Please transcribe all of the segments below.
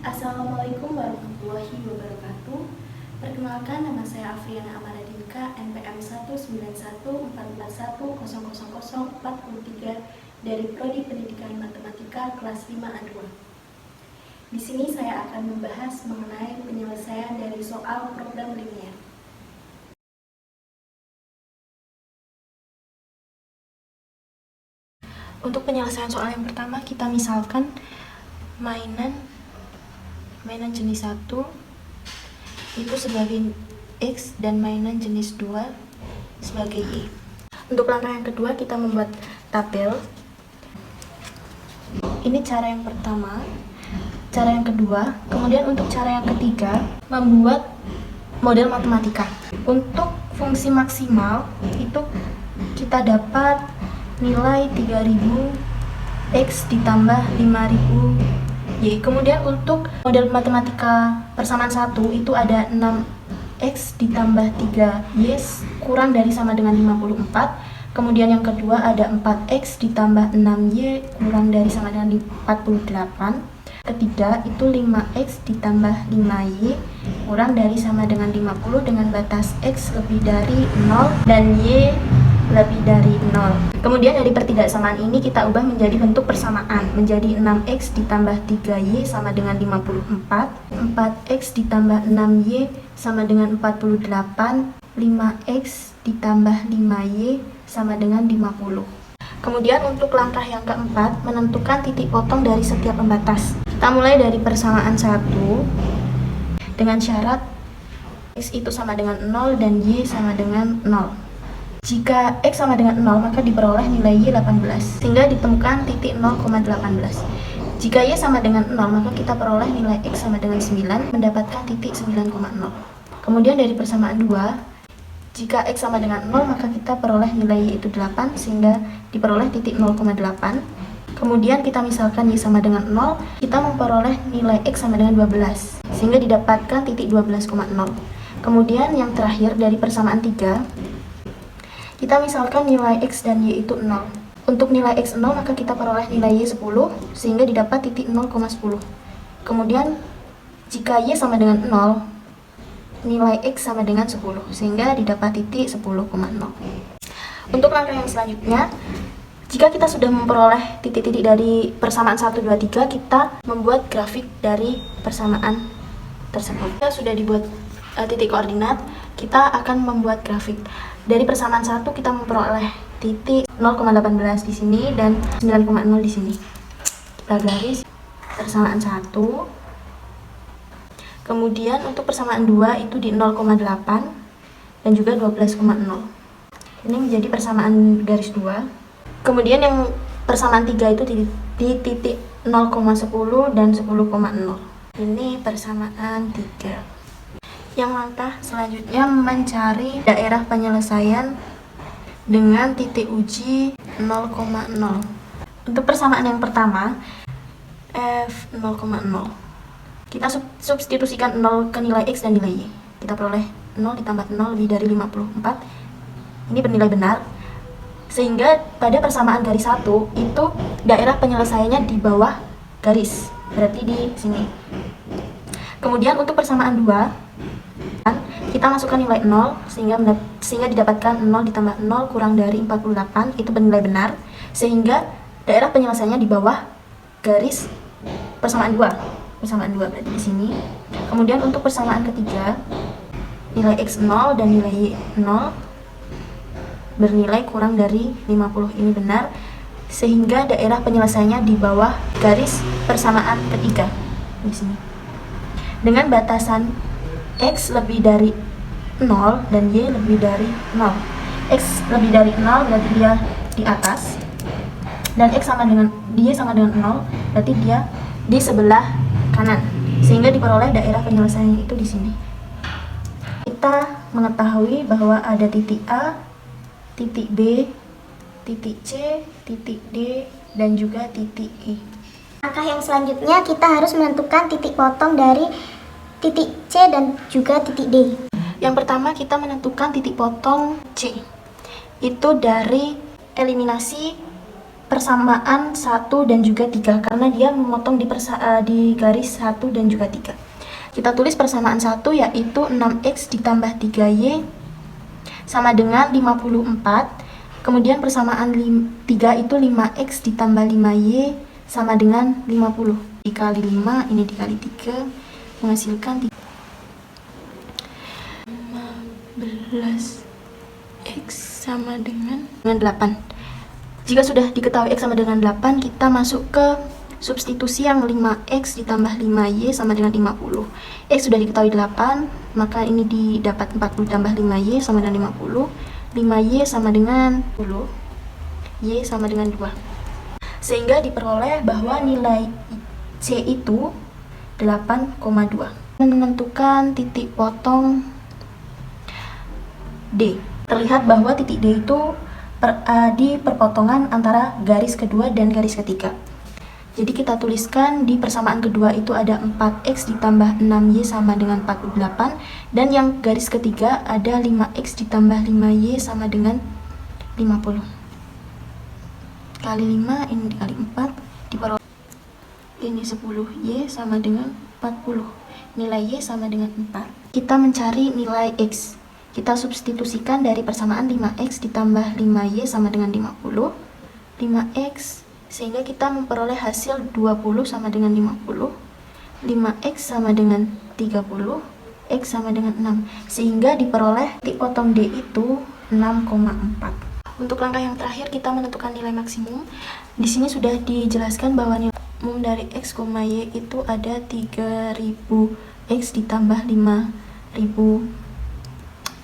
Assalamualaikum warahmatullahi wabarakatuh. Perkenalkan, nama saya Afriana Amaradinka, NPM 19141000043 dari Prodi Pendidikan Matematika kelas 5A2. Di sini saya akan membahas mengenai penyelesaian dari soal program linier. Untuk penyelesaian soal yang pertama, kita misalkan mainan jenis 1 itu sebagai X dan mainan jenis 2 sebagai Y. Untuk langkah yang kedua, kita membuat tabel. Ini cara yang pertama. Cara yang kedua, kemudian untuk cara yang ketiga, membuat model matematika. Untuk fungsi maksimal itu kita dapat nilai 3000 X ditambah 5000 Y. Kemudian untuk model matematika persamaan 1 itu ada 6X ditambah 3Y kurang dari sama dengan 54. Kemudian yang kedua ada 4X ditambah 6Y kurang dari sama dengan 48. Ketiga itu 5X ditambah 5Y kurang dari sama dengan 50 dengan batas X lebih dari 0 dan Y lebih dari 0. Kemudian dari pertidaksamaan ini kita ubah menjadi bentuk persamaan, menjadi 6X ditambah 3Y sama dengan 54, 4X ditambah 6Y sama dengan 48, 5X ditambah 5Y sama dengan 50. Kemudian untuk langkah yang keempat, menentukan titik potong dari setiap pembatas. Kita mulai dari persamaan 1 dengan syarat X itu sama dengan 0 dan Y sama dengan 0. Jika X sama dengan 0, maka diperoleh nilai Y 18, sehingga ditemukan titik 0,18. Jika Y sama dengan 0, maka kita peroleh nilai X sama dengan 9, mendapatkan titik 9,0. Kemudian dari persamaan 2, jika X sama dengan 0, maka kita peroleh nilai Y itu 8, sehingga diperoleh titik 0,8. Kemudian kita misalkan Y sama dengan 0, kita memperoleh nilai X sama dengan 12, sehingga didapatkan titik 12,0. Kemudian yang terakhir dari persamaan 3, kita misalkan nilai X dan Y itu 0. Untuk nilai X 0, maka kita peroleh nilai Y 10, sehingga didapat titik 0,10. Kemudian, jika Y sama dengan 0, nilai X sama dengan 10, sehingga didapat titik 10,0. Untuk langkah yang selanjutnya, jika kita sudah memperoleh titik-titik dari persamaan 1, 2, 3, kita membuat grafik dari persamaan tersebut. Jika sudah dibuat titik koordinat, kita akan membuat grafik. Dari persamaan 1 kita memperoleh titik 0,18 di sini dan 9,0 di sini. Kita garis persamaan 1. Kemudian untuk persamaan 2 itu di 0,8 dan juga 12,0. Ini menjadi persamaan garis 2. Kemudian yang persamaan 3 itu di titik 0,10 dan 10,0. Ini persamaan 3. Yang langkah selanjutnya mencari daerah penyelesaian dengan titik uji 0,0. Untuk persamaan yang pertama, F 0,0. Kita substitusikan 0 ke nilai X dan nilai Y. Kita peroleh 0 ditambah 0 lebih dari 54. Ini bernilai benar. Sehingga pada persamaan garis 1 itu daerah penyelesaiannya di bawah garis. Berarti di sini. Kemudian untuk persamaan 2, kita masukkan nilai 0 sehingga didapatkan 0 ditambah 0 kurang dari 48, itu bernilai benar, sehingga daerah penyelesaiannya di bawah garis persamaan 2. Persamaan 2 berarti di sini. Kemudian untuk persamaan ketiga, nilai X 0 dan nilai Y 0 bernilai kurang dari 50, ini benar, sehingga daerah penyelesaiannya di bawah garis persamaan ketiga di sini. Dengan batasan X lebih dari 0 dan Y lebih dari 0. X lebih dari 0 berarti dia di atas, dan X sama dengan Y sama dengan 0 berarti dia di sebelah kanan, sehingga diperoleh daerah penyelesaiannya itu di sini. Kita mengetahui bahwa ada titik A, titik B, titik C, titik D, dan juga titik E. Langkah yang selanjutnya kita harus menentukan titik potong dari titik C dan juga titik D. Yang pertama kita menentukan titik potong C. Itu dari eliminasi persamaan 1 dan juga 3 karena dia memotong di garis 1 dan juga 3. Kita tulis persamaan 1 yaitu 6x ditambah 3y sama dengan 54. Kemudian persamaan 3 itu 5x ditambah 5y sama dengan 50. Dikali 5, ini dikali 3 menghasilkan 15x sama dengan 8. Jika sudah diketahui x sama dengan 8, kita masuk ke substitusi yang 5x ditambah 5y sama dengan 50. X sudah diketahui 8, maka ini didapat 40 tambah 5y sama dengan 50. 5y sama dengan 10, y sama dengan 2. Sehingga diperoleh bahwa nilai C itu 8,2. Menentukan titik potong D. Terlihat bahwa titik D itu di perpotongan antara garis kedua dan garis ketiga. Jadi kita tuliskan di persamaan kedua itu ada 4x ditambah 6y sama dengan 48, dan yang garis ketiga ada 5x ditambah 5y sama dengan 50. Kali 5, ini dikali 4, diperoleh ini 10y sama dengan 40. Nilai y sama dengan 4. Kita mencari nilai x. Kita substitusikan dari persamaan 5x ditambah 5y sama dengan 50. 5x, sehingga kita memperoleh hasil 20 sama dengan 50. 5x sama dengan 30, x sama dengan 6. Sehingga diperoleh titik potong D itu 6,4. Untuk langkah yang terakhir, kita menentukan nilai maksimum. Di sini sudah dijelaskan bahwa nilai maksimum dari x, y itu ada 3000x ditambah 5000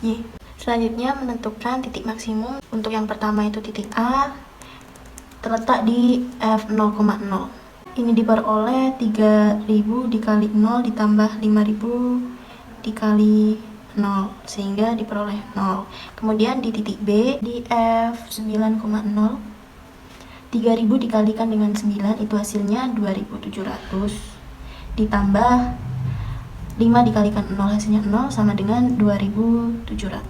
Y. Selanjutnya menentukan titik maksimum. Untuk yang pertama itu titik A terletak di f0,0. Ini diperoleh 3000 dikali 0 ditambah 5000 dikali 0 sehingga diperoleh 0. Kemudian di titik B di f9,0, 3000 dikalikan dengan 9 itu hasilnya 2700 ditambah 5 dikalikan 0 hasilnya 0 sama dengan 2700.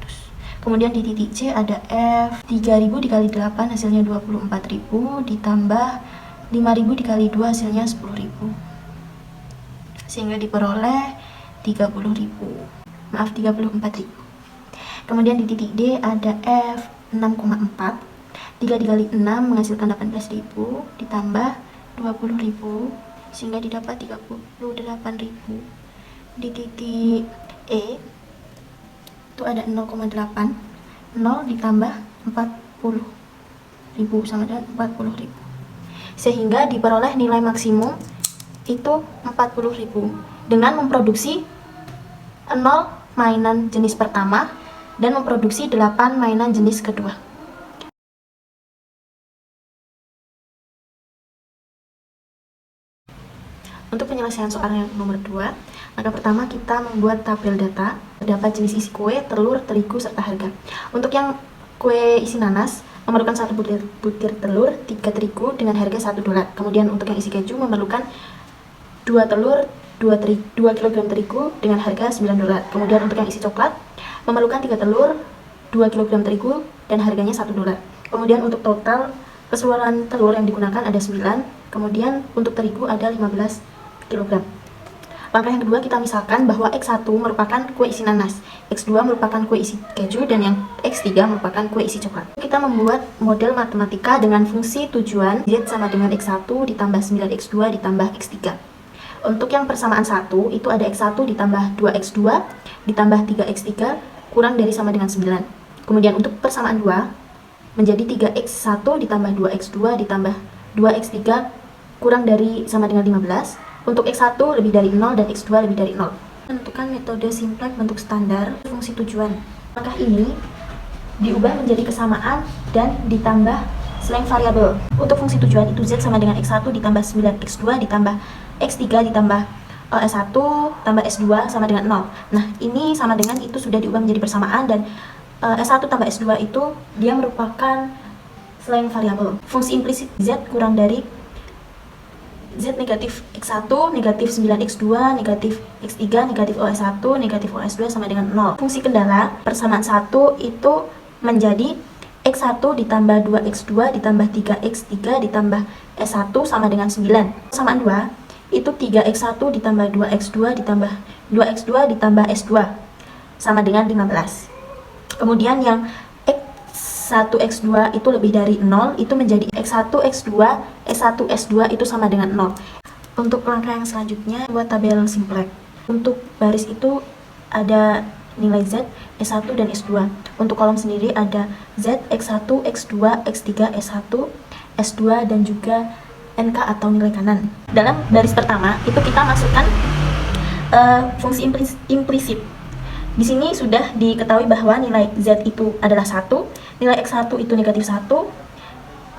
Kemudian di titik C ada F 3000 dikali 8 hasilnya 24000 ditambah 5000 dikali 2 hasilnya 10000 sehingga diperoleh 34000. Maaf, 34000. Kemudian di titik D ada F 6,4, 3 dikali 6 menghasilkan 18000 ditambah 20000 sehingga didapat 38000. Di titik E itu ada 0,8, 0 ditambah 40.000 sama dengan 40.000 sehingga diperoleh nilai maksimum itu 40.000 dengan memproduksi 0 mainan jenis pertama dan memproduksi 8 mainan jenis kedua. Untuk penyelesaian soal yang nomor 2, maka pertama kita membuat tabel data. Terdapat jenis isi kue, telur, terigu, serta harga. Untuk yang kue isi nanas, memerlukan 1 butir telur, 3 terigu dengan harga $1. Kemudian untuk yang isi keju memerlukan 2 telur, 2 kg terigu dengan harga $9. Kemudian untuk yang isi coklat, memerlukan 3 telur, 2 kg terigu dan harganya $1. Kemudian untuk total keseluruhan telur yang digunakan ada 9. Kemudian untuk terigu ada 15 kg. Langkah yang kedua, kita misalkan bahwa X1 merupakan kue isi nanas, X2 merupakan kue isi keju, dan yang X3 merupakan kue isi coklat. Kita membuat model matematika dengan fungsi tujuan Z sama dengan X1 ditambah 9X2 ditambah X3. Untuk yang persamaan 1 itu ada X1 ditambah 2X2 ditambah 3X3 kurang dari sama dengan 9. Kemudian untuk persamaan 2 menjadi 3X1 ditambah 2X2 ditambah 2X3 kurang dari sama dengan 15. Untuk X1 lebih dari 0 dan X2 lebih dari 0. Menentukan metode simplex bentuk standar fungsi tujuan. Langkah ini diubah menjadi kesamaan dan ditambah selain variabel. Untuk fungsi tujuan itu Z sama dengan X1 ditambah 9X2 ditambah X3 ditambah S1 tambah S2 sama dengan 0. Nah, ini sama dengan itu sudah diubah menjadi persamaan, dan S1 tambah S2 itu dia merupakan selain variabel. Fungsi implisit Z kurang dari Z negatif X1, negatif 9X2, negatif X3, negatif OS1, negatif OS2 sama dengan 0. Fungsi kendala persamaan 1 itu menjadi X1 ditambah 2X2 ditambah 3X3 ditambah S1 sama dengan 9. Persamaan 2 itu 3X1 ditambah 2X2 ditambah 2X2 ditambah S2 sama dengan 15. Kemudian yang X1 X2 itu lebih dari 0, itu menjadi X1 X2 S1 S2 itu sama dengan 0. Untuk langkah yang selanjutnya buat tabel simplex. Untuk baris itu ada nilai Z, S1 dan S2. Untuk kolom sendiri ada Z, X1, X2, X3, S1, S2 dan juga NK atau nilai kanan. Dalam baris pertama itu kita masukkan fungsi implisit. Di sini sudah diketahui bahwa nilai Z itu adalah 1, nilai X1 itu negatif 1,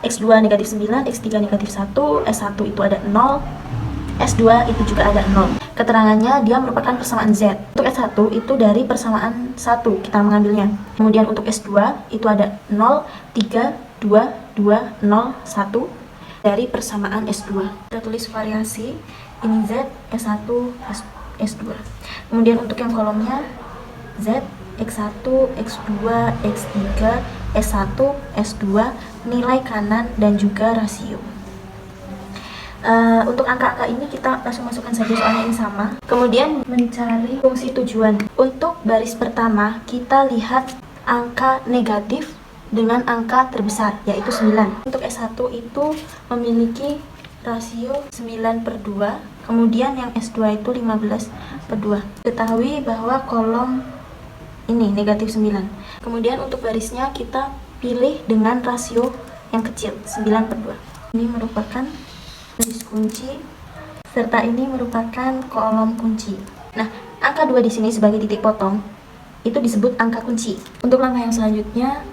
X2 negatif 9, X3 negatif 1, S1 itu ada 0, S2 itu juga ada 0. Keterangannya dia merupakan persamaan Z. Untuk S1 itu dari persamaan 1 kita mengambilnya. Kemudian untuk S2 itu ada 0, 3, 2, 2, 0, 1 dari persamaan S2. Kita tulis variasi ini Z, S1, S2. Kemudian untuk yang kolomnya Z, X1, X2, X3, S1, S2, nilai kanan dan juga rasio. Untuk angka-angka ini kita langsung masukkan saja soalnya ini sama. Kemudian mencari fungsi tujuan. Untuk baris pertama kita lihat angka negatif dengan angka terbesar yaitu 9. Untuk S1 itu memiliki rasio 9/2. Kemudian yang S2 itu 15/2. Ketahui bahwa kolom ini negatif 9. Kemudian untuk barisnya kita pilih dengan rasio yang kecil 9/2. Ini merupakan baris kunci serta ini merupakan kolom kunci. Nah, angka 2 di sini sebagai titik potong itu disebut angka kunci. Untuk langkah yang selanjutnya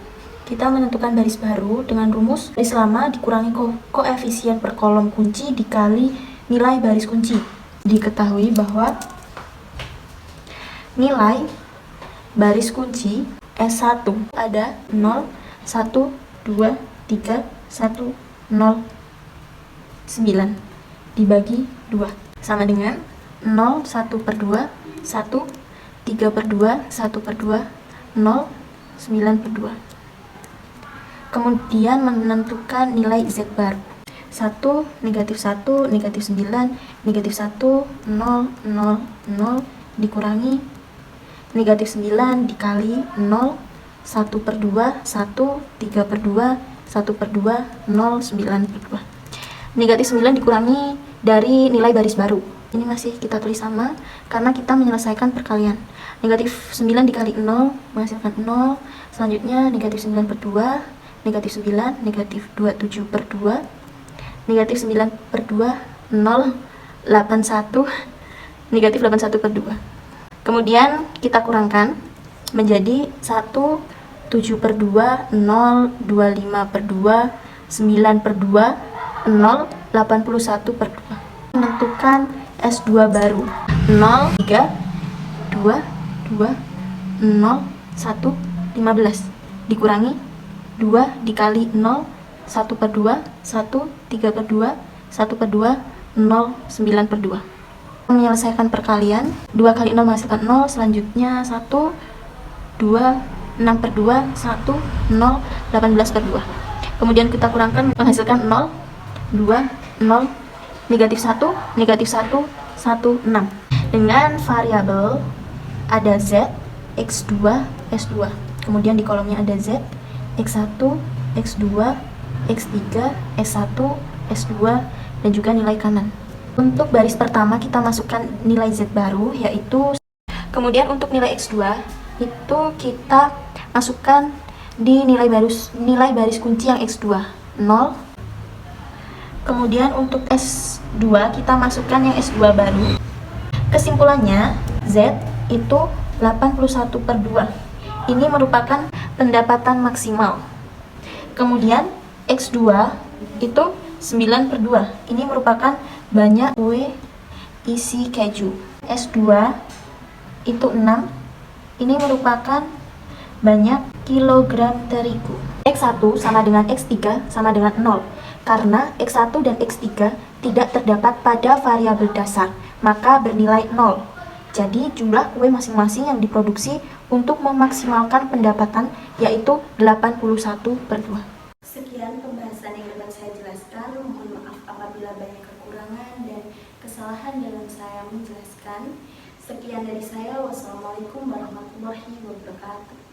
kita menentukan baris baru dengan rumus baris lama dikurangi koefisien per kolom kunci dikali nilai baris kunci. Diketahui bahwa nilai baris kunci S1 ada 0, 1, 2, 3, 1, 0, 9 dibagi 2 sama dengan 0, 1/2, 1, 3/2, 1/2, 0, 9/2. Kemudian menentukan nilai Z baru 1, negatif 1, negatif 9, negatif 1, 0, 0, 0 dikurangi negatif 9 dikali 0, 1/2, 1, 3/2, 1/2, 0, 9/2. Negatif 9 dikurangi dari nilai baris baru. Ini masih kita tulis sama karena kita menyelesaikan perkalian. Negatif 9 dikali 0 menghasilkan 0. Selanjutnya negatif 9/2, negatif 9, negatif 27/2, negatif 9/2, 0, 81, negatif 81/2. Kemudian kita kurangkan menjadi 1, 7/2, 0, 25/2, 9/2, 0, 81/2. Menentukan S2 baru 0, 3, 2, 2, 0, 1, 15 dikurangi 2 dikali 0, 1/2, 1, 3/2, 1/2, 0, 9/2. Menyelesaikan perkalian 2 kali 0 menghasilkan 0. Selanjutnya 1, 2, 6/2, 1, 0, 18/2. Kemudian kita kurangkan menghasilkan 0, 2, 0, negatif 1, negatif 1, 1, 6. Dengan variabel ada Z, X2, S2. Kemudian di kolomnya ada Z, X1, X2, X3, S1, S2, dan juga nilai kanan. Untuk baris pertama kita masukkan nilai Z baru yaitu. Kemudian untuk nilai X2 itu kita masukkan di nilai baris kunci yang X2 0. Kemudian untuk S2 kita masukkan yang S2 baru. Kesimpulannya Z itu 81/2. Ini merupakan pendapatan maksimal. Kemudian X2 itu 9/2. Ini merupakan banyak kue isi keju. S2 itu 6. Ini merupakan banyak kilogram terigu. X1 sama dengan X3 sama dengan 0. Karena X1 dan X3 tidak terdapat pada variabel dasar, maka bernilai 0. Jadi jumlah kue masing-masing yang diproduksi untuk memaksimalkan pendapatan yaitu 81/2. Sekian pembahasan yang dapat saya jelaskan. Mohon maaf apabila banyak kekurangan dan kesalahan dalam saya menjelaskan. Sekian dari saya. Wassalamualaikum warahmatullahi wabarakatuh.